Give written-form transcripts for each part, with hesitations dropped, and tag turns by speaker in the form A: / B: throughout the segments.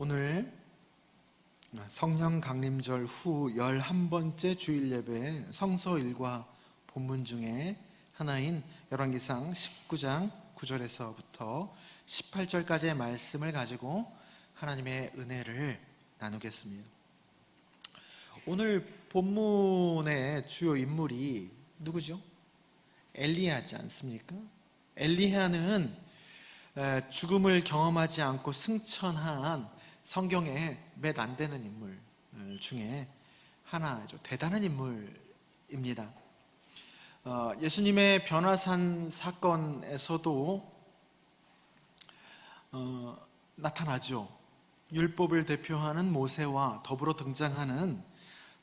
A: 오늘 성령 강림절 후 11번째 주일 예배 성서 일과 본문 중에 하나인 열왕기상 19장 9절에서부터 18절까지의 말씀을 가지고 하나님의 은혜를 나누겠습니다. 오늘 본문의 주요 인물이 누구죠? 엘리야지 않습니까? 엘리야는 죽음을 경험하지 않고 승천한 성경에 몇 안 되는 인물 중에 하나죠. 대단한 인물입니다. 예수님의 변화산 사건에서도 나타나죠. 율법을 대표하는 모세와 더불어 등장하는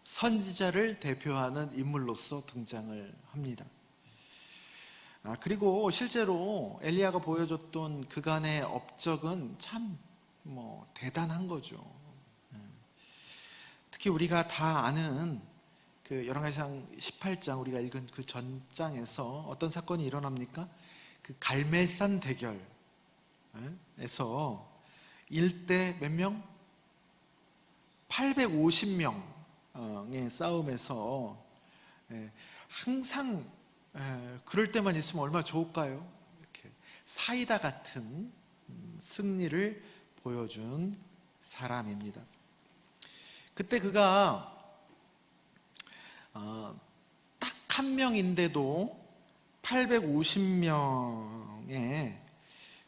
A: 선지자를 대표하는 인물로서 등장을 합니다. 그리고 실제로 엘리야가 보여줬던 그간의 업적은 참 대단한 거죠. 특히 우리가 다 아는 그 열왕기상 18장 우리가 읽은 그 전장에서 어떤 사건이 일어납니까? 그 갈멜산 대결에서 일대 몇 명? 850명의 싸움에서 항상 그럴 때만 있으면 얼마나 좋을까요? 이렇게 사이다 같은 승리를 보여준 사람입니다. 그때 그가 딱 한 명인데도 850명의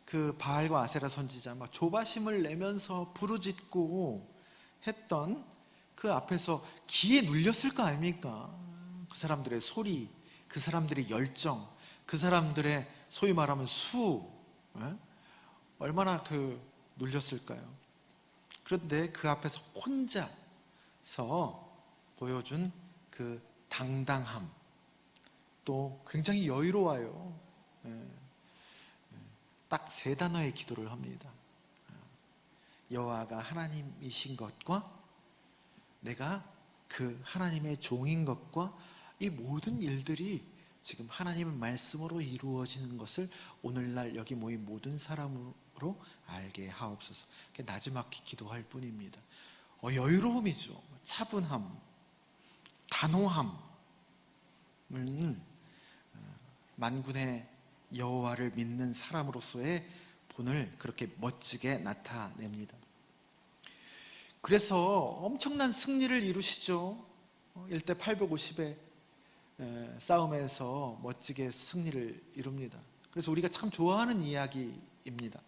A: 그 바알과 아세라 선지자 막 조바심을 내면서 부르짖고 했던 그 앞에서 기에 눌렸을 거 아닙니까? 그 사람들의 소리, 그 사람들의 열정, 그 사람들의 소위 말하면 얼마나 눌렸을까요? 그런데 그 앞에서 혼자서 보여준 그 당당함, 또 굉장히 여유로워요. 딱 세 단어의 기도를 합니다. 여호와가 하나님이신 것과 내가 그 하나님의 종인 것과 이 모든 일들이 지금 하나님의 말씀으로 이루어지는 것을 오늘날 여기 모인 모든 사람으로 알게 하옵소서. 나지막히 기도할 뿐입니다. 여유로움이죠. 차분함, 단호함을 만군의 여호와를 믿는 사람으로서의 본을 그렇게 멋지게 나타냅니다. 그래서 엄청난 승리를 이루시죠. 1대 850의 싸움에서 멋지게 승리를 이룹니다. 그래서 우리가 참 좋아하는 이야기입니다.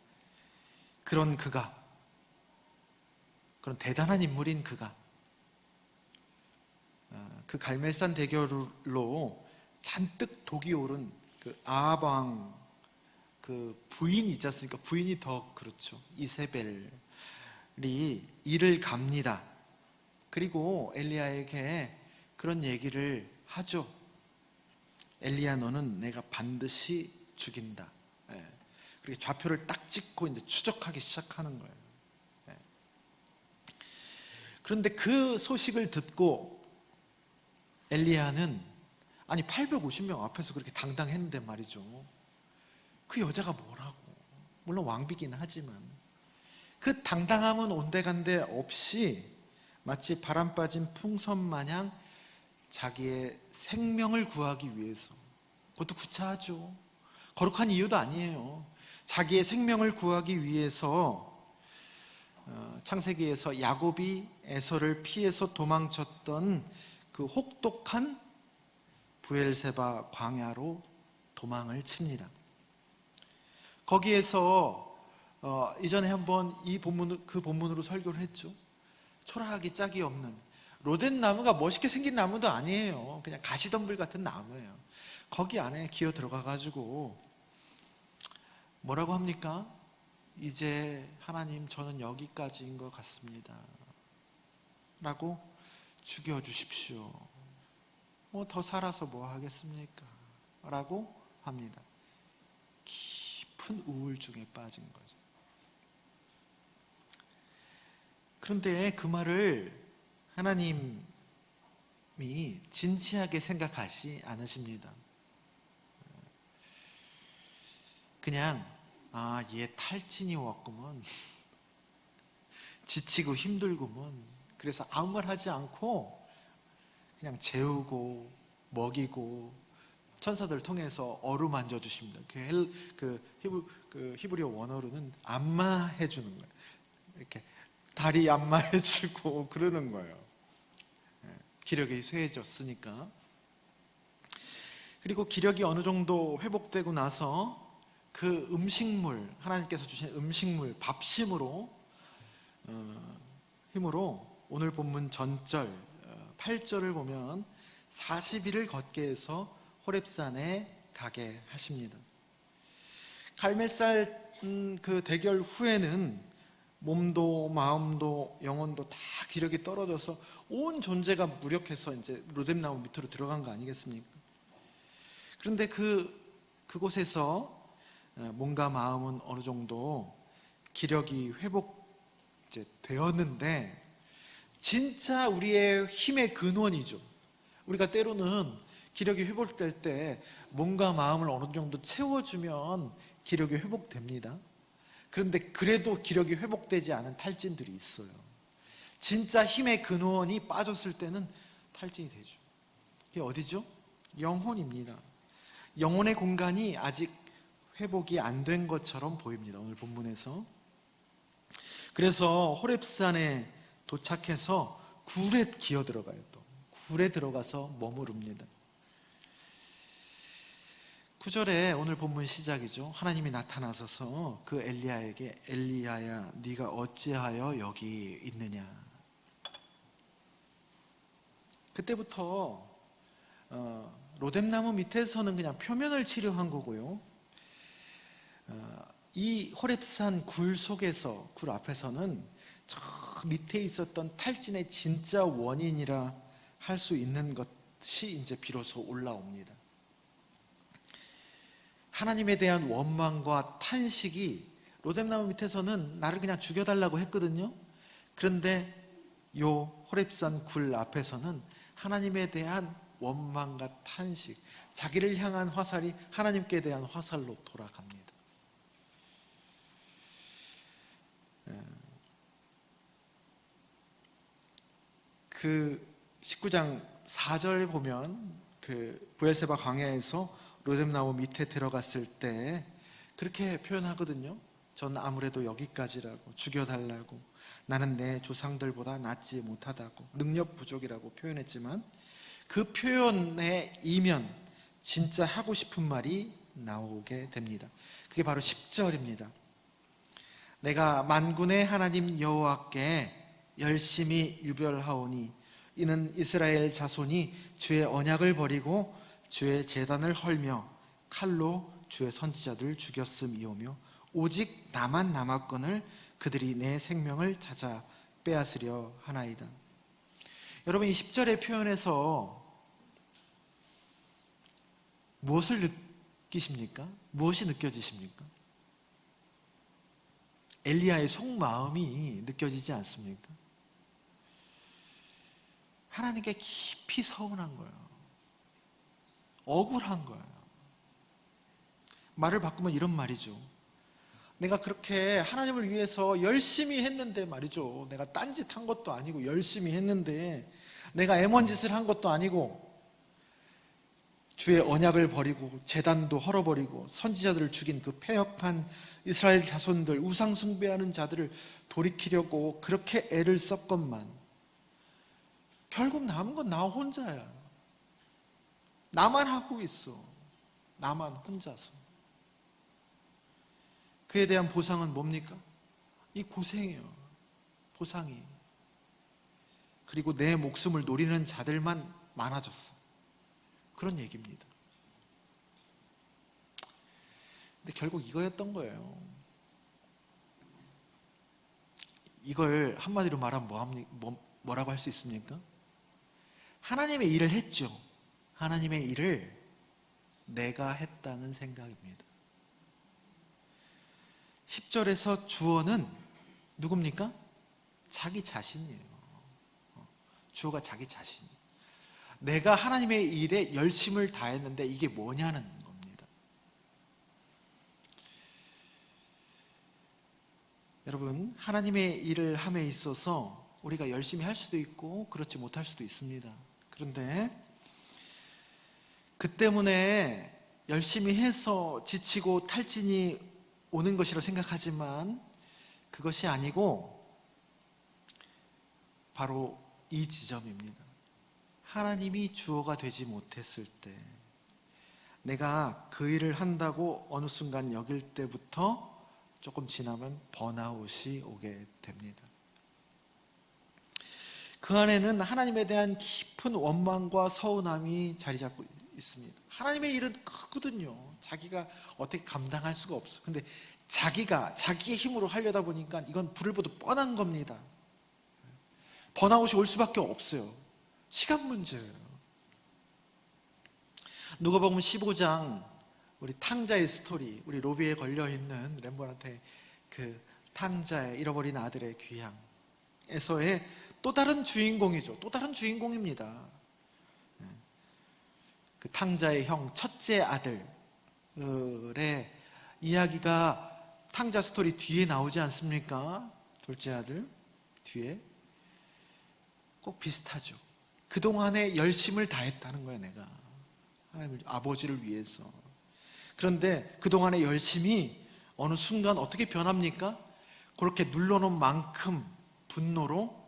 A: 그런 대단한 인물인 그가 그 갈멜산 대결로 잔뜩 독이 오른 그 아합 왕 그 부인이 있지 않습니까? 부인이 더 그렇죠. 이세벨이 이를 갑니다. 그리고 엘리야에게 그런 얘기를 하죠. 엘리야, 너는 내가 반드시 죽인다. 그리고 좌표를 딱 찍고 이제 추적하기 시작하는 거예요. 그런데 그 소식을 듣고 엘리야는 850명 앞에서 그렇게 당당했는데 말이죠. 그 여자가 뭐라고? 물론 왕비긴 하지만 그 당당함은 온데간데 없이 마치 바람 빠진 풍선 마냥 자기의 생명을 구하기 위해서, 그것도 구차하죠. 거룩한 이유도 아니에요. 자기의 생명을 구하기 위해서 창세기에서 야곱이 에서를 피해서 도망쳤던 그 혹독한 브엘세바 광야로 도망을 칩니다. 거기에서 이전에 한번 그 본문으로 설교를 했죠. 초라하기 짝이 없는 로덴 나무가 멋있게 생긴 나무도 아니에요. 그냥 가시덤불 같은 나무예요. 거기 안에 기어 들어가가지고 뭐라고 합니까? 이제 하나님, 저는 여기까지인 것 같습니다 라고 죽여주십시오. 더 살아서 뭐 하겠습니까? 라고 합니다. 깊은 우울증에 빠진 거죠. 그런데 그 말을 하나님이 진지하게 생각하지 않으십니다. 그냥 얘 탈진이 왔구먼 지치고 힘들구먼. 그래서 아무 말 하지 않고 그냥 재우고 먹이고 천사들 통해서 어루만져 주십니다. 그 히브리어 원어로는 안마해 주는 거예요. 이렇게 다리 안마해 주고 그러는 거예요. 기력이 쇠해졌으니까. 그리고 기력이 어느 정도 회복되고 나서 그 음식물, 하나님께서 주신 음식물, 밥심으로 힘으로 오늘 본문 전절 8절을 보면 40일을 걷게 해서 호렙산에 가게 하십니다. 갈멜살 그 대결 후에는 몸도 마음도 영혼도 다 기력이 떨어져서 온 존재가 무력해서 이제 로뎀나무 밑으로 들어간 거 아니겠습니까? 그런데 그곳에서 몸과 마음은 어느 정도 기력이 회복 이제 되었는데, 진짜 우리의 힘의 근원이죠. 우리가 때로는 기력이 회복될 때 몸과 마음을 어느 정도 채워주면 기력이 회복됩니다. 그런데 그래도 기력이 회복되지 않은 탈진들이 있어요. 진짜 힘의 근원이 빠졌을 때는 탈진이 되죠. 이게 어디죠? 영혼입니다. 영혼의 공간이 아직 회복이 안 된 것처럼 보입니다. 오늘 본문에서. 그래서 호렙산에 도착해서 굴에 기어 들어가요. 또 굴에 들어가서 머무릅니다. 9절에 오늘 본문 시작이죠. 하나님이 나타나셔서 그 엘리야에게 엘리야야 네가 어찌하여 여기 있느냐. 그때부터 로뎀나무 밑에서는 그냥 표면을 치료한 거고요. 이 호렙산 굴 속에서, 굴 앞에서는 저 밑에 있었던 탈진의 진짜 원인이라 할 수 있는 것이 이제 비로소 올라옵니다. 하나님에 대한 원망과 탄식이, 로뎀나무 밑에서는 나를 그냥 죽여달라고 했거든요. 그런데 요 호렙산 굴 앞에서는 하나님에 대한 원망과 탄식, 자기를 향한 화살이 하나님께 대한 화살로 돌아갑니다. 그 19장 4절에 보면 그 브엘세바 광야에서 로뎀나무 밑에 들어갔을 때 그렇게 표현하거든요. 전 아무래도 여기까지라고, 죽여달라고, 나는 내 조상들보다 낫지 못하다고, 능력 부족이라고 표현했지만 그 표현의 이면 진짜 하고 싶은 말이 나오게 됩니다. 그게 바로 10절입니다. 내가 만군의 하나님 여호와께 열심히 유별하오니 이는 이스라엘 자손이 주의 언약을 버리고 주의 제단을 헐며 칼로 주의 선지자들을 죽였음이오며 오직 나만 남았거늘 그들이 내 생명을 찾아 빼앗으려 하나이다. 여러분, 이 10절의 표현에서 무엇을 느끼십니까? 무엇이 느껴지십니까? 엘리야의 속마음이 느껴지지 않습니까? 하나님께 깊이 서운한 거예요. 억울한 거예요. 말을 바꾸면 이런 말이죠. 내가 그렇게 하나님을 위해서 열심히 했는데 말이죠. 내가 딴짓 한 것도 아니고 열심히 했는데, 내가 애먼짓을 한 것도 아니고 주의 언약을 버리고 제단도 헐어버리고 선지자들을 죽인 그 패역한 이스라엘 자손들, 우상 숭배하는 자들을 돌이키려고 그렇게 애를 썼건만 결국 남은 건 나 혼자야. 나만 하고 있어. 나만 혼자서. 그에 대한 보상은 뭡니까? 이 고생이에요. 보상이. 그리고 내 목숨을 노리는 자들만 많아졌어. 그런 얘기입니다. 근데 결국 이거였던 거예요. 이걸 한마디로 말하면 뭐라고 할 수 있습니까? 하나님의 일을 했죠. 하나님의 일을 내가 했다는 생각입니다. 10절에서 주어는 누굽니까? 자기 자신이에요. 주어가 자기 자신. 내가 하나님의 일에 열심을 다했는데 이게 뭐냐는 겁니다. 여러분, 하나님의 일을 함에 있어서 우리가 열심히 할 수도 있고 그렇지 못할 수도 있습니다. 그런데 그 때문에 열심히 해서 지치고 탈진이 오는 것이라 생각하지만 그것이 아니고 바로 이 지점입니다. 하나님이 주어가 되지 못했을 때, 내가 그 일을 한다고 어느 순간 여길 때부터 조금 지나면 번아웃이 오게 됩니다. 그 안에는 하나님에 대한 깊은 원망과 서운함이 자리 잡고 있습니다. 하나님의 일은 크거든요. 자기가 어떻게 감당할 수가 없어. 근데 자기가 자기의 힘으로 하려다 보니까 이건 불을 보듯 뻔한 겁니다. 번아웃이 올 수밖에 없어요. 시간 문제예요. 누가복음 15장 우리 탕자의 스토리, 우리 로비에 걸려있는 렘브란트의 그 탕자의 잃어버린 아들의 귀향에서의 또 다른 주인공이죠. 또 다른 주인공입니다. 그 탕자의 형 첫째 아들의 이야기가 탕자 스토리 뒤에 나오지 않습니까? 둘째 아들 뒤에 꼭 비슷하죠. 그동안에 열심을 다했다는 거예요. 내가 하나님을, 아버지를 위해서. 그런데 그동안의 열심이 어느 순간 어떻게 변합니까? 그렇게 눌러놓은 만큼 분노로,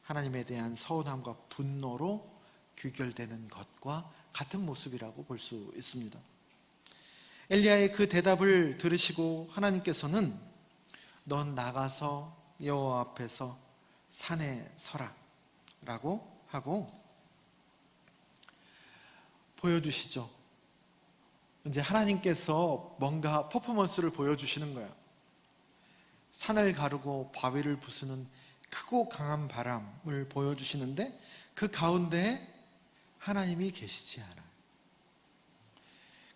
A: 하나님에 대한 서운함과 분노로 귀결되는 것과 같은 모습이라고 볼 수 있습니다. 엘리야의 그 대답을 들으시고 하나님께서는 넌 나가서 여호와 앞에서 산에 서라 라고 하고 보여주시죠. 이제 하나님께서 뭔가 퍼포먼스를 보여주시는 거예요. 산을 가르고 바위를 부수는 크고 강한 바람을 보여주시는데 그 가운데에 하나님이 계시지 않아요.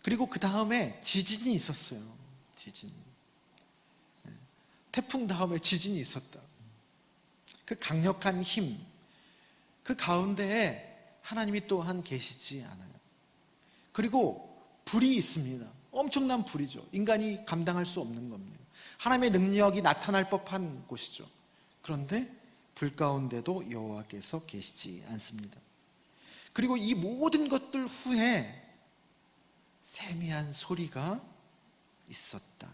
A: 그리고 그 다음에 지진이 있었어요. 지진. 태풍 다음에 지진이 있었다. 그 강력한 힘, 그 가운데에 하나님이 또한 계시지 않아요. 그리고 불이 있습니다. 엄청난 불이죠. 인간이 감당할 수 없는 겁니다. 하나님의 능력이 나타날 법한 곳이죠. 그런데 불 가운데도 여호와께서 계시지 않습니다. 그리고 이 모든 것들 후에 세미한 소리가 있었다.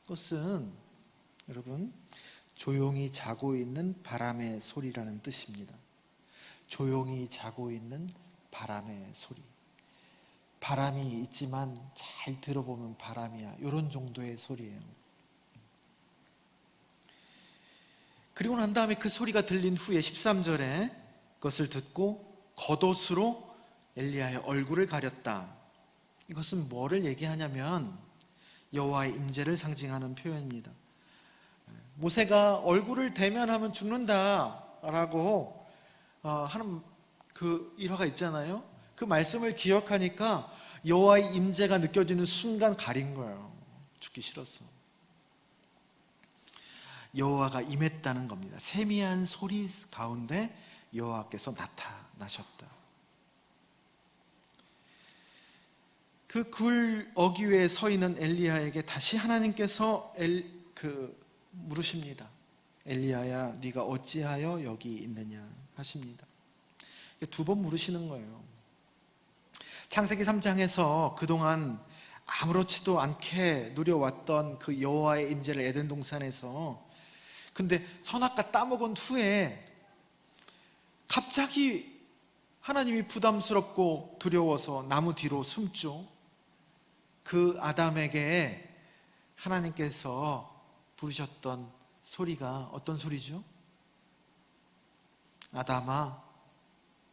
A: 그것은 여러분 조용히 자고 있는 바람의 소리라는 뜻입니다. 조용히 자고 있는 바람의 소리. 바람이 있지만 잘 들어보면 바람이야. 이런 정도의 소리예요. 그리고 난 다음에 그 소리가 들린 후에 13절에 그것을 듣고 겉옷으로 엘리야의 얼굴을 가렸다. 이것은 뭐를 얘기하냐면 여호와의 임재를 상징하는 표현입니다. 모세가 얼굴을 대면하면 죽는다라고 하는 그 일화가 있잖아요. 그 말씀을 기억하니까 여호와의 임재가 느껴지는 순간 가린 거예요. 죽기 싫었어. 여호와가 임했다는 겁니다. 세미한 소리 가운데 여호와께서 나타나셨다. 그 굴 어귀 위에 서 있는 엘리야에게 다시 하나님께서 물으십니다. 엘리야야, 네가 어찌하여 여기 있느냐 하십니다. 두 번 물으시는 거예요. 창세기 3장에서 그동안 아무렇지도 않게 누려왔던 그 여호와의 임재를 에덴 동산에서, 근데 선악과 따먹은 후에 갑자기 하나님이 부담스럽고 두려워서 나무 뒤로 숨죠. 그 아담에게 하나님께서 부르셨던 소리가 어떤 소리죠? 아담아,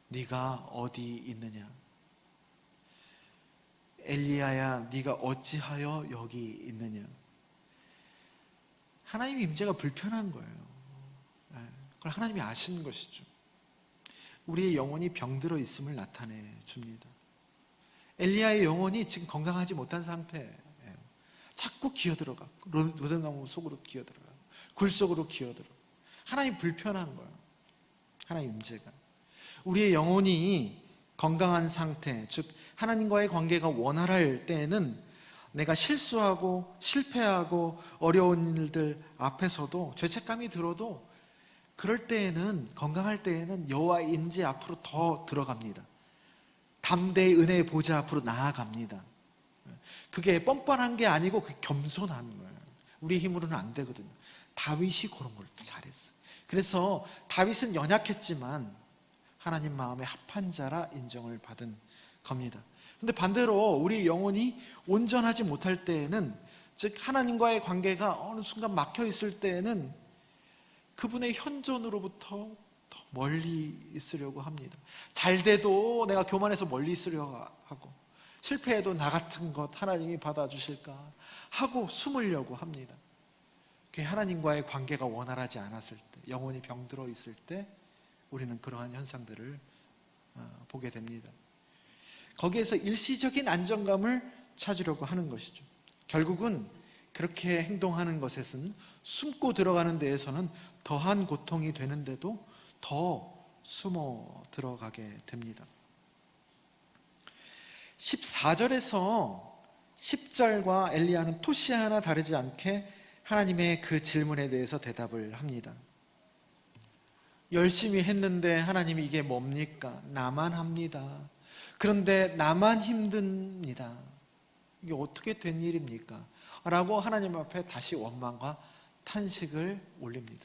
A: 네가 어디 있느냐? 엘리야야, 네가 어찌하여 여기 있느냐? 하나님의 임재가 불편한 거예요. 그걸 하나님이 아시는 것이죠. 우리의 영혼이 병들어 있음을 나타내 줍니다. 엘리야의 영혼이 지금 건강하지 못한 상태예요. 자꾸 기어들어가. 로뎀나무 속으로 기어들어가. 굴 속으로 기어들어가. 하나님 불편한 거예요. 하나님 임재가. 우리의 영혼이 건강한 상태, 즉 하나님과의 관계가 원활할 때에는 내가 실수하고 실패하고 어려운 일들 앞에서도 죄책감이 들어도 그럴 때에는, 건강할 때에는 여호와의 임재 앞으로 더 들어갑니다. 담대의 은혜의 보좌 앞으로 나아갑니다. 그게 뻔뻔한 게 아니고 그게 겸손한 거예요. 우리 힘으로는 안 되거든요. 다윗이 그런 걸 잘했어요. 그래서 다윗은 연약했지만 하나님 마음에 합한 자라 인정을 받은 겁니다. 근데 반대로 우리 영혼이 온전하지 못할 때에는, 즉 하나님과의 관계가 어느 순간 막혀 있을 때에는 그분의 현존으로부터 더 멀리 있으려고 합니다. 잘 돼도 내가 교만해서 멀리 있으려고 하고, 실패해도 나 같은 것 하나님이 받아주실까 하고 숨으려고 합니다. 그게 하나님과의 관계가 원활하지 않았을 때, 영혼이 병들어 있을 때 우리는 그러한 현상들을 보게 됩니다. 거기에서 일시적인 안정감을 찾으려고 하는 것이죠. 결국은 그렇게 행동하는 것에서는, 숨고 들어가는 데에서는 더한 고통이 되는데도 더 숨어 들어가게 됩니다. 14절에서 10절과 엘리야는 토시 하나 다르지 않게 하나님의 그 질문에 대해서 대답을 합니다. 열심히 했는데 하나님이 이게 뭡니까? 나만 합니다. 그런데 나만 힘듭니다. 이게 어떻게 된 일입니까? 라고 하나님 앞에 다시 원망과 탄식을 올립니다.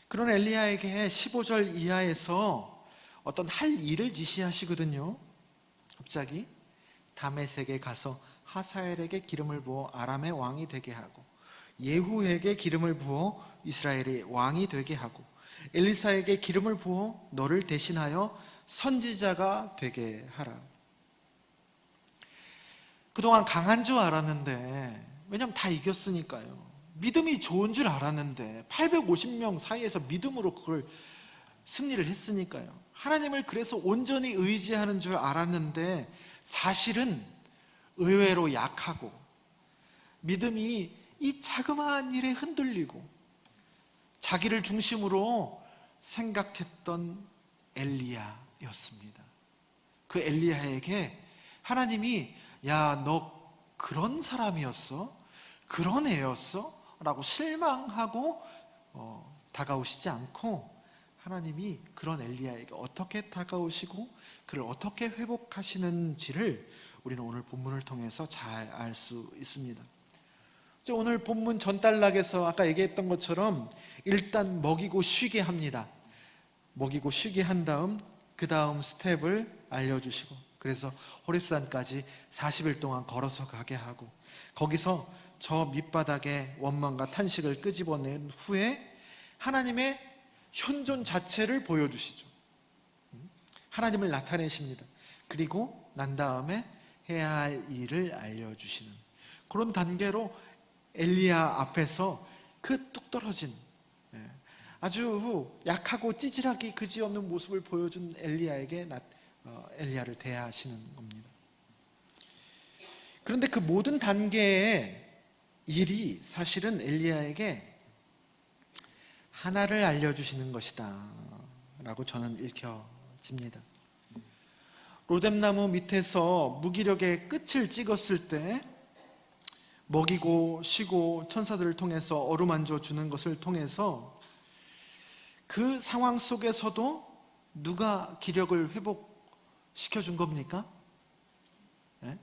A: 그런 엘리야에게 15절 이하에서 어떤 할 일을 지시하시거든요. 갑자기 다메섹에 가서 하사엘에게 기름을 부어 아람의 왕이 되게 하고, 예후에게 기름을 부어 이스라엘의 왕이 되게 하고, 엘리사에게 기름을 부어 너를 대신하여 선지자가 되게 하라. 그동안 강한 줄 알았는데, 왜냐하면 다 이겼으니까요. 믿음이 좋은 줄 알았는데 850명 사이에서 믿음으로 그걸 승리를 했으니까요. 하나님을 그래서 온전히 의지하는 줄 알았는데 사실은 의외로 약하고, 믿음이 이 자그마한 일에 흔들리고 자기를 중심으로 생각했던 엘리야였습니다. 그 엘리야에게 하나님이 야, 너 그런 사람이었어? 그런 애였어? 라고 실망하고 다가오시지 않고, 하나님이 그런 엘리야에게 어떻게 다가오시고 그를 어떻게 회복하시는지를 우리는 오늘 본문을 통해서 잘 알 수 있습니다. 오늘 본문 전단락에서 아까 얘기했던 것처럼 일단 먹이고 쉬게 합니다. 먹이고 쉬게 한 다음 그 다음 스텝을 알려주시고, 그래서 호렙산까지 40일 동안 걸어서 가게 하고, 거기서 저 밑바닥에 원망과 탄식을 끄집어낸 후에 하나님의 현존 자체를 보여주시죠. 하나님을 나타내십니다. 그리고 난 다음에 해야 할 일을 알려주시는 그런 단계로 엘리야 앞에서 그 뚝 떨어진, 아주 약하고 찌질하기 그지없는 모습을 보여준 엘리야에게 엘리야를 대하시는 겁니다. 그런데 그 모든 단계의 일이 사실은 엘리야에게 하나를 알려주시는 것이다 라고 저는 읽혀집니다. 로뎀나무 밑에서 무기력의 끝을 찍었을 때 먹이고 쉬고 천사들을 통해서 어루만져 주는 것을 통해서 그 상황 속에서도 누가 기력을 회복시켜 준 겁니까? 네?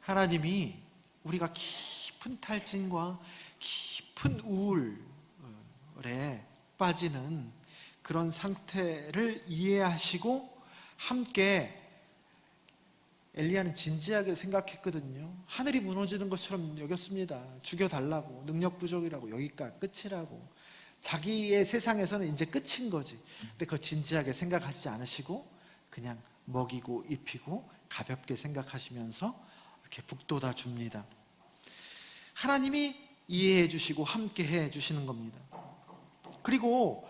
A: 하나님이 우리가 깊은 탈진과 깊은 우울에 빠지는 그런 상태를 이해하시고 함께, 엘리야는 진지하게 생각했거든요. 하늘이 무너지는 것처럼 여겼습니다. 죽여달라고, 능력 부족이라고, 여기가 끝이라고. 자기의 세상에서는 이제 끝인 거지. 근데 그거 진지하게 생각하시지 않으시고 그냥 먹이고 입히고 가볍게 생각하시면서 이렇게 북돋아 줍니다. 하나님이 이해해 주시고 함께 해 주시는 겁니다. 그리고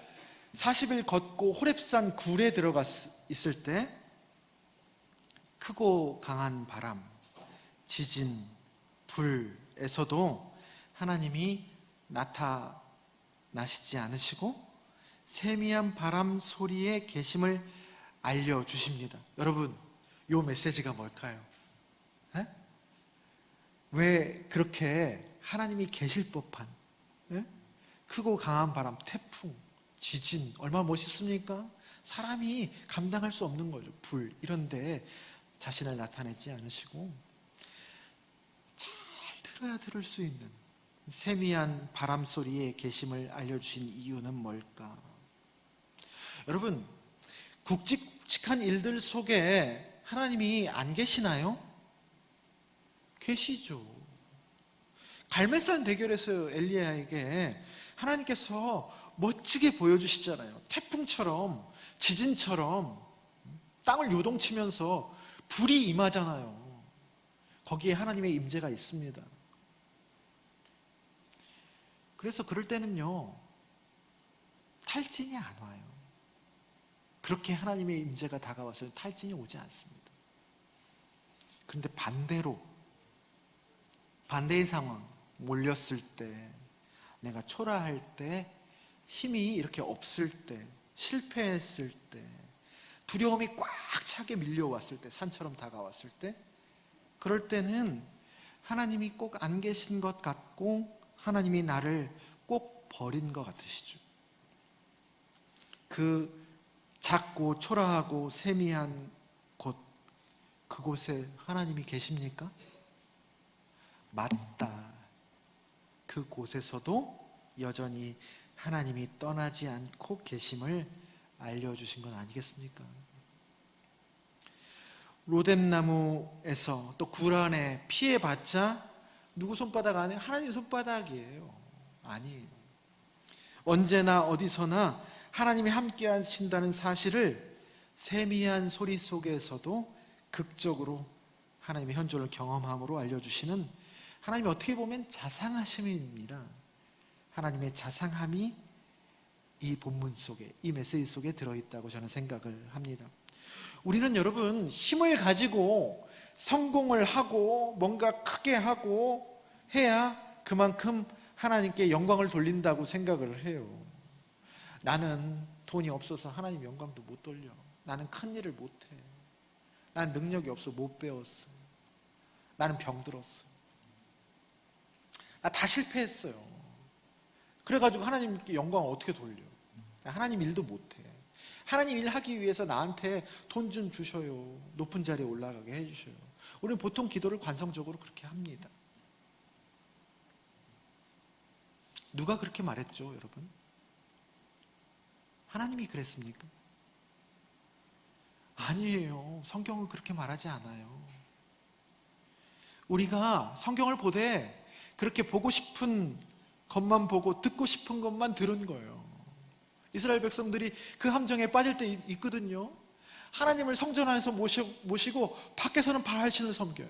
A: 40일 걷고 호렙산 굴에 들어가 있을 때 크고 강한 바람, 지진, 불에서도 하나님이 나타나시지 않으시고 세미한 바람 소리의 계심을 알려주십니다. 여러분, 요 메시지가 뭘까요? 에? 왜 그렇게 하나님이 계실 법한, 에? 크고 강한 바람, 태풍, 지진, 얼마나 멋있습니까? 사람이 감당할 수 없는 거죠. 불, 이런데 자신을 나타내지 않으시고 잘 들어야 들을 수 있는 세미한 바람 소리에 계심을 알려주신 이유는 뭘까? 여러분, 굵직굵직한 일들 속에 하나님이 안 계시나요? 계시죠. 갈멜산 대결에서 엘리야에게 하나님께서 멋지게 보여주시잖아요. 태풍처럼, 지진처럼 땅을 요동치면서 불이 임하잖아요. 거기에 하나님의 임재가 있습니다. 그래서 그럴 때는요, 탈진이 안 와요. 그렇게 하나님의 임재가 다가와서 탈진이 오지 않습니다. 그런데 반대의 상황, 몰렸을 때, 내가 초라할 때, 힘이 이렇게 없을 때, 실패했을 때, 두려움이 꽉 차게 밀려왔을 때, 산처럼 다가왔을 때, 그럴 때는 하나님이 꼭 안 계신 것 같고 하나님이 나를 꼭 버린 것 같으시죠. 그 작고 초라하고 세미한 곳, 그곳에 하나님이 계십니까? 맞다. 그곳에서도 여전히 하나님이 떠나지 않고 계심을 알려주신 건 아니겠습니까? 로뎀나무에서 또 굴 안에 피해봤자 누구 손바닥 안에? 하나님 손바닥이에요. 아니에요. 언제나 어디서나 하나님이 함께 하신다는 사실을 세미한 소리 속에서도 극적으로 하나님의 현존을 경험함으로 알려주시는, 하나님이 어떻게 보면 자상하심입니다. 하나님의 자상함이 이 본문 속에, 이 메시지 속에 들어있다고 저는 생각을 합니다. 우리는 여러분, 힘을 가지고 성공을 하고 뭔가 크게 하고 해야 그만큼 하나님께 영광을 돌린다고 생각을 해요. 나는 돈이 없어서 하나님 영광도 못 돌려. 나는 큰 일을 못해. 나는 능력이 없어 못 배웠어. 나는 병들었어. 나 다 실패했어요. 그래가지고 하나님께 영광을 어떻게 돌려? 하나님 일도 못해. 하나님 일 하기 위해서 나한테 돈 좀 주셔요. 높은 자리에 올라가게 해주셔요. 우리는 보통 기도를 관성적으로 그렇게 합니다. 누가 그렇게 말했죠, 여러분? 하나님이 그랬습니까? 아니에요. 성경은 그렇게 말하지 않아요. 우리가 성경을 보되 그렇게 보고 싶은 것만 보고 듣고 싶은 것만 들은 거예요. 이스라엘 백성들이 그 함정에 빠질 때 있거든요. 하나님을 성전 안에서 모시고 밖에서는 바알신을 섬겨요.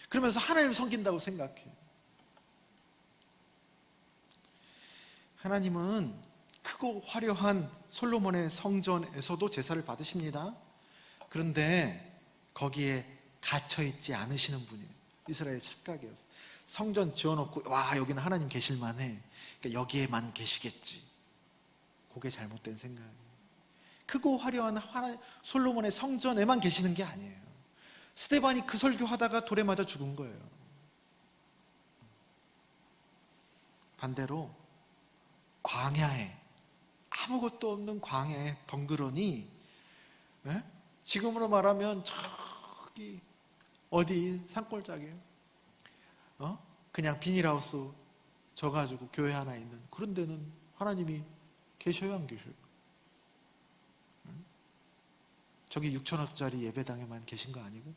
A: 그러면서 하나님을 섬긴다고 생각해요. 하나님은 크고 화려한 솔로몬의 성전에서도 제사를 받으십니다. 그런데 거기에 갇혀있지 않으시는 분이에요. 이스라엘의 착각이에요. 성전 지어놓고 와 여기는 하나님 계실만해. 그러니까 여기에만 계시겠지. 그게 잘못된 생각이에요. 크고 화려한 솔로몬의 성전에만 계시는 게 아니에요. 스데반이 그 설교하다가 돌에 맞아 죽은 거예요. 반대로 광야에, 아무것도 없는 광야에 덩그러니, 지금으로 말하면 저기 어디 산골짜기예요. 그냥 비닐하우스 져가지고 교회 하나 있는 그런 데는 하나님이 계셔요, 안 계셔요? 저기 6천억짜리 예배당에만 계신 거 아니고?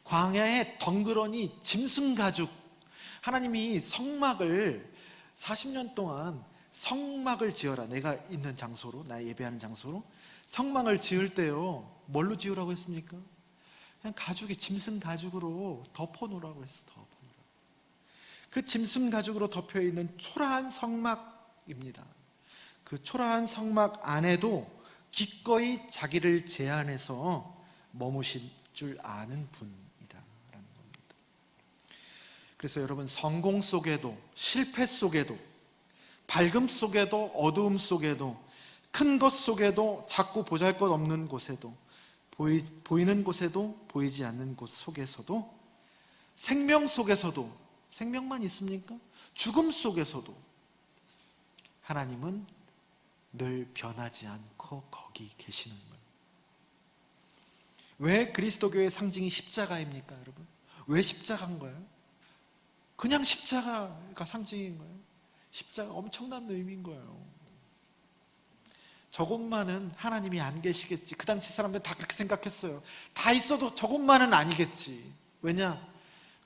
A: 광야에 덩그러니 짐승 가죽, 하나님이 성막을 40년 동안 성막을 지어라. 내가 있는 장소로, 나 예배하는 장소로 성막을 지을 때요, 뭘로 지으라고 했습니까? 그냥 가죽이 짐승 가죽으로 덮어놓으라고 했어. 덮어놓으라고. 그 짐승 가죽으로 덮여있는 초라한 성막입니다. 그 초라한 성막 안에도 기꺼이 자기를 제한해서 머무실 줄 아는 분이다라는 겁니다. 그래서 여러분, 성공 속에도 실패 속에도 밝음 속에도 어두움 속에도 큰 것 속에도, 작고 보잘것없는 곳에도, 보이는 곳에도, 보이지 않는 곳 속에서도, 생명 속에서도, 생명만 있습니까? 죽음 속에서도 하나님은 늘 변하지 않고 거기 계시는 거예요. 왜 그리스도교의 상징이 십자가입니까, 여러분? 왜 십자가인 거예요? 그냥 십자가가 상징인 거예요. 십자가 엄청난 의미인 거예요. 저것만은 하나님이 안 계시겠지. 그 당시 사람들 다 그렇게 생각했어요. 다 있어도 저것만은 아니겠지. 왜냐?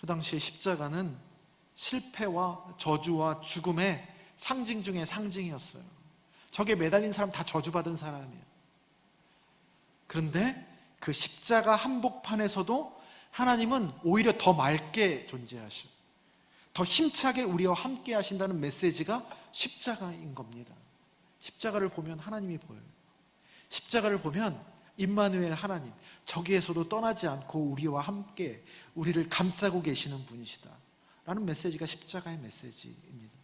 A: 그 당시에 십자가는 실패와 저주와 죽음의 상징 중에 상징이었어요. 저게 매달린 사람 다 저주받은 사람이에요. 그런데 그 십자가 한복판에서도 하나님은 오히려 더 맑게 존재하셔. 더 힘차게 우리와 함께 하신다는 메시지가 십자가인 겁니다. 십자가를 보면 하나님이 보여요. 십자가를 보면 임마누엘 하나님, 저기에서도 떠나지 않고 우리와 함께 우리를 감싸고 계시는 분이시다 라는 메시지가 십자가의 메시지입니다.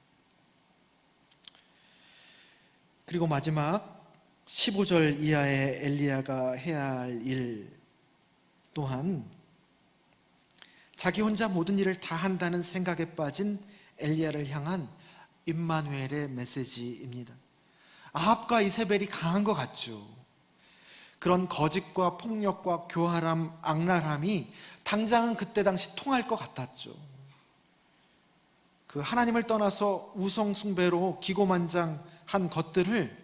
A: 그리고 마지막 15절 이하의 엘리야가 해야 할 일 또한 자기 혼자 모든 일을 다 한다는 생각에 빠진 엘리야를 향한 임마누엘의 메시지입니다. 아합과 이세벨이 강한 것 같죠. 그런 거짓과 폭력과 교활함, 악랄함이 당장은 그때 당시 통할 것 같았죠. 그 하나님을 떠나서 우상 숭배로 기고만장한 것들을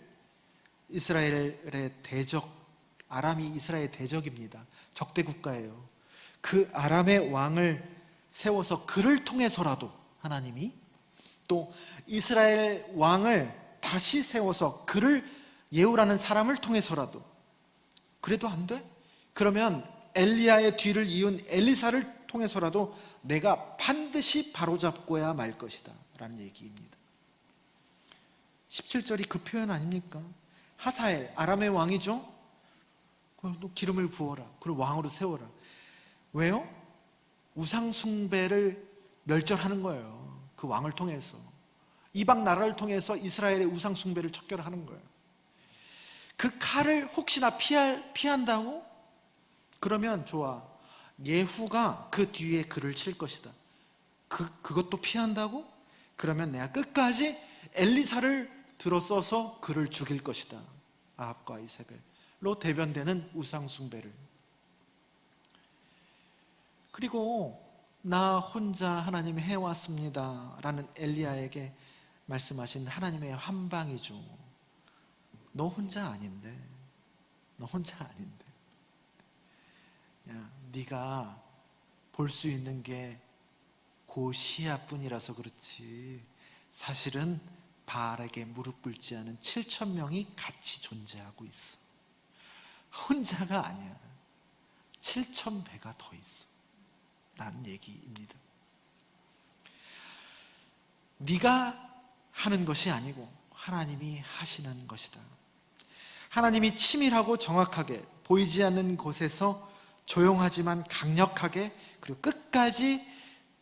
A: 이스라엘의 대적, 아람이 이스라엘의 대적입니다. 적대 국가예요. 그 아람의 왕을 세워서 그를 통해서라도 하나님이, 또 이스라엘 왕을 다시 세워서 그를 예후라는 사람을 통해서라도, 그래도 안 돼? 그러면 엘리야의 뒤를 이은 엘리사를 통해서라도 내가 반드시 바로잡고야 말 것이다 라는 얘기입니다. 17절이 그 표현 아닙니까? 하사엘, 아람의 왕이죠? 너 기름을 부어라, 그를 왕으로 세워라. 왜요? 우상 숭배를 멸절하는 거예요. 그 왕을 통해서, 이방 나라를 통해서 이스라엘의 우상 숭배를 척결하는 거예요. 그 칼을 혹시나 피한다고? 그러면 좋아, 예후가 그 뒤에 그를 칠 것이다. 그것도 피한다고? 그러면 내가 끝까지 엘리사를 들어써서 그를 죽일 것이다. 아합과 이세벨로 대변되는 우상 숭배를. 그리고 나 혼자 하나님 해왔습니다 라는 엘리야에게 말씀하신 하나님의 한방이죠. 너 혼자 아닌데, 너 혼자 아닌데, 야, 네가 볼 수 있는 게 고시야뿐이라서 그렇지 사실은 바알에게 무릎 꿇지 않은 7,000명이 같이 존재하고 있어. 혼자가 아니야. 7,000배가 더 있어 라는 얘기입니다. 네가 하는 것이 아니고 하나님이 하시는 것이다. 하나님이 치밀하고 정확하게 보이지 않는 곳에서 조용하지만 강력하게, 그리고 끝까지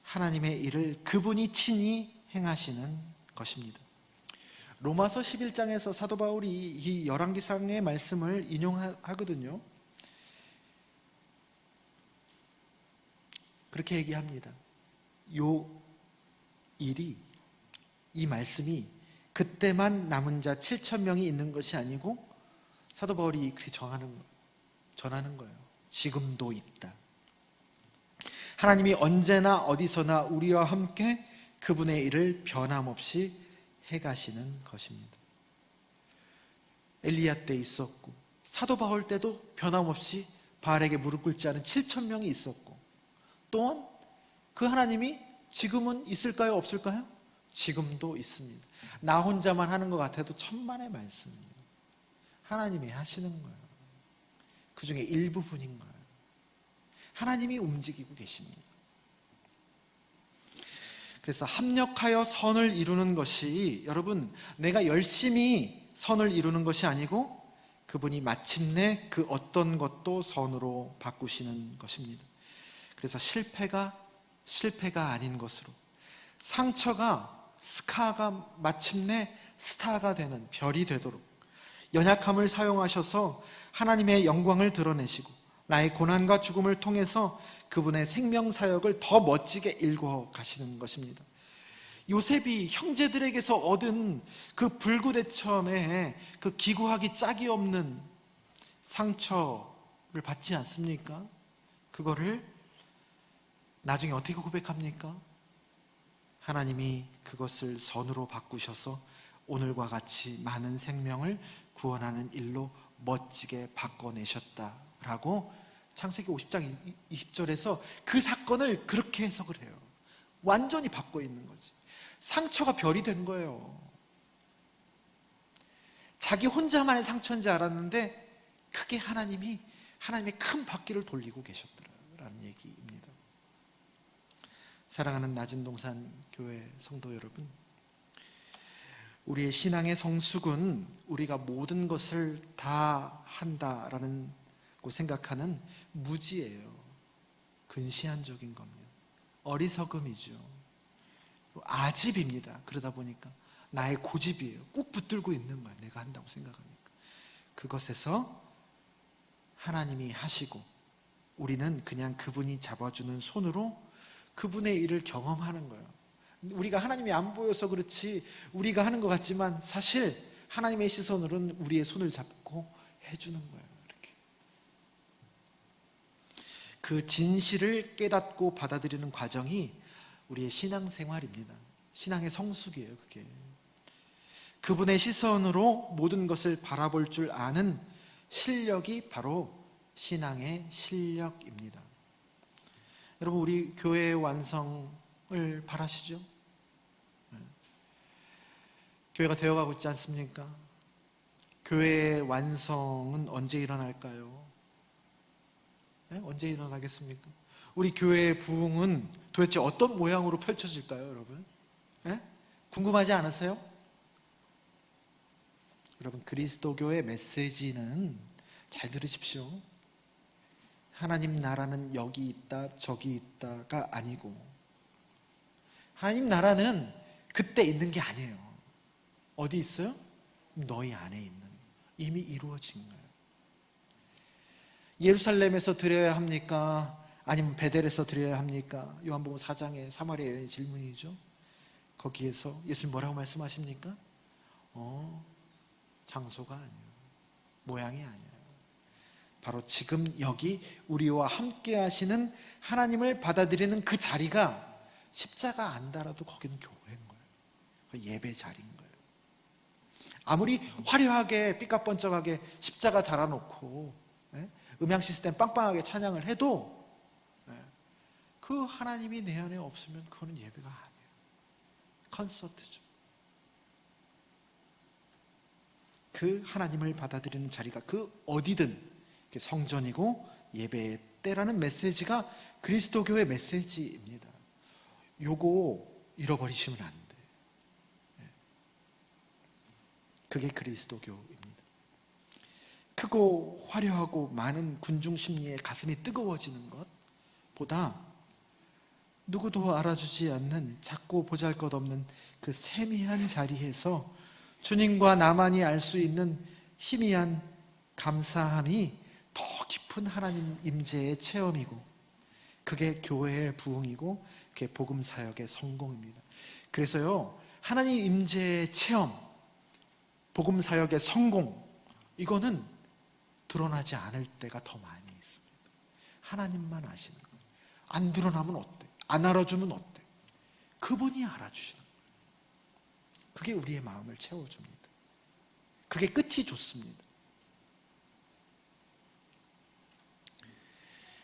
A: 하나님의 일을 그분이 친히 행하시는 것입니다. 로마서 11장에서 사도 바울이 이 열왕기상의 말씀을 인용하거든요. 그렇게 얘기합니다. 요 일이, 이 말씀이 그때만 남은 자 7,000명이 있는 것이 아니고 사도 바울이 그렇게 전하는 거예요. 지금도 있다. 하나님이 언제나 어디서나 우리와 함께 그분의 일을 변함없이 해가시는 것입니다. 엘리야 때 있었고 사도 바울 때도 변함없이 바알에게 무릎 꿇지 않은 7,000명이 있었고, 또한 그 하나님이 지금은 있을까요? 없을까요? 지금도 있습니다. 나 혼자만 하는 것 같아도 천만의 말씀입니다. 하나님이 하시는 거예요. 그 중에 일부분인 거예요. 하나님이 움직이고 계십니다. 그래서 합력하여 선을 이루는 것이, 여러분, 내가 열심히 선을 이루는 것이 아니고 그분이 마침내 그 어떤 것도 선으로 바꾸시는 것입니다. 그래서 실패가 아닌 것으로, 상처가 스카가 마침내 스타가 되는, 별이 되도록, 연약함을 사용하셔서 하나님의 영광을 드러내시고 나의 고난과 죽음을 통해서 그분의 생명 사역을 더 멋지게 일궈 가시는 것입니다. 요셉이 형제들에게서 얻은 그 불구대천에 그 기구하기 짝이 없는 상처를 받지 않습니까? 그거를 나중에 어떻게 고백합니까? 하나님이 그것을 선으로 바꾸셔서 오늘과 같이 많은 생명을 구원하는 일로 멋지게 바꿔내셨다라고 창세기 50장 20절에서 그 사건을 그렇게 해석을 해요. 완전히 바꿔 있는 거지. 상처가 별이 된 거예요. 자기 혼자만의 상처인지 알았는데 크게 하나님의 큰 바퀴를 돌리고 계셨더라라는 얘기입니다. 사랑하는 낮은동산 교회 성도 여러분, 우리의 신앙의 성숙은 우리가 모든 것을 다 한다라는 생각하는 무지예요. 근시안적인 겁니다. 어리석음이죠. 아집입니다. 그러다 보니까 나의 고집이에요. 꾹 붙들고 있는 거예요. 내가 한다고 생각하니까. 그것에서 하나님이 하시고 우리는 그냥 그분이 잡아주는 손으로 그분의 일을 경험하는 거예요. 우리가 하나님이 안 보여서 그렇지 우리가 하는 것 같지만 사실 하나님의 시선으로는 우리의 손을 잡고 해주는 거예요. 이렇게. 그 진실을 깨닫고 받아들이는 과정이 우리의 신앙생활입니다. 신앙의 성숙이에요. 그게 그분의 시선으로 모든 것을 바라볼 줄 아는 실력이 바로 신앙의 실력입니다. 여러분, 우리 교회의 완성을 바라시죠? 교회가 되어가고 있지 않습니까? 교회의 완성은 언제 일어날까요? 네? 언제 일어나겠습니까? 우리 교회의 부흥은 도대체 어떤 모양으로 펼쳐질까요, 여러분? 네? 궁금하지 않으세요? 여러분, 그리스도교의 메시지는 잘 들으십시오. 하나님 나라는 여기 있다 저기 있다가 아니고 하나님 나라는 그때 있는 게 아니에요. 어디 있어요? 너희 안에 있는, 이미 이루어진 거예요. 예루살렘에서 드려야 합니까? 아니면 베델에서 드려야 합니까? 요한복음 4장의 사마리아 여인의 질문이죠. 거기에서 예수님 뭐라고 말씀하십니까? 장소가 아니에요. 모양이 아니에요. 바로 지금 여기 우리와 함께 하시는 하나님을 받아들이는 그 자리가 십자가 안 달아도 거기는 교회인 거예요. 예배 자리인 거예요. 아무리 화려하게 삐까뻔쩍하게 십자가 달아놓고 음향 시스템 빵빵하게 찬양을 해도 그 하나님이 내 안에 없으면 그거는 예배가 아니에요. 콘서트죠. 그 하나님을 받아들이는 자리가 그 어디든 성전이고 예배의 때라는 메시지가 그리스도교의 메시지입니다. 요거 잃어버리시면 안 돼. 그게 그리스도교입니다. 크고 화려하고 많은 군중 심리에 가슴이 뜨거워지는 것보다 누구도 알아주지 않는 작고 보잘것없는 그 세미한 자리에서 주님과 나만이 알 수 있는 희미한 감사함이 더 깊은 하나님 임재의 체험이고 그게 교회의 부흥이고 그게 복음 사역의 성공입니다. 그래서요, 하나님 임재의 체험, 복음 사역의 성공, 이거는 드러나지 않을 때가 더 많이 있습니다. 하나님만 아시는 거예요. 안 드러나면 어때? 안 알아주면 어때? 그분이 알아주시는 거예요. 그게 우리의 마음을 채워줍니다. 그게 끝이 좋습니다.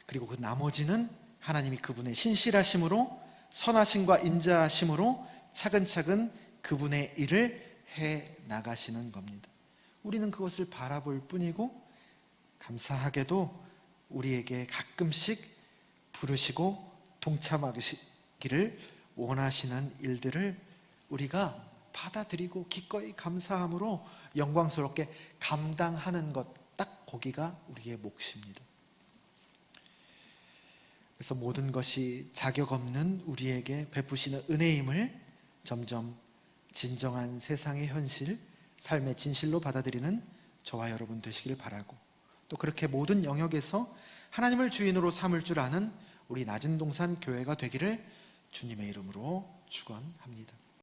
A: 그리고 그 나머지는 하나님이 그분의 신실하심으로 선하심과 인자하심으로 차근차근 그분의 일을 해 나가시는 겁니다. 우리는 그것을 바라볼 뿐이고 감사하게도 우리에게 가끔씩 부르시고 동참하기를 원하시는 일들을 우리가 받아들이고 기꺼이 감사함으로 영광스럽게 감당하는 것, 딱 거기가 우리의 몫입니다. 그래서 모든 것이 자격 없는 우리에게 베푸시는 은혜임을 점점 진정한 세상의 현실, 삶의 진실로 받아들이는 저와 여러분 되시길 바라고, 또 그렇게 모든 영역에서 하나님을 주인으로 삼을 줄 아는 우리 낮은 동산 교회가 되기를 주님의 이름으로 축원합니다.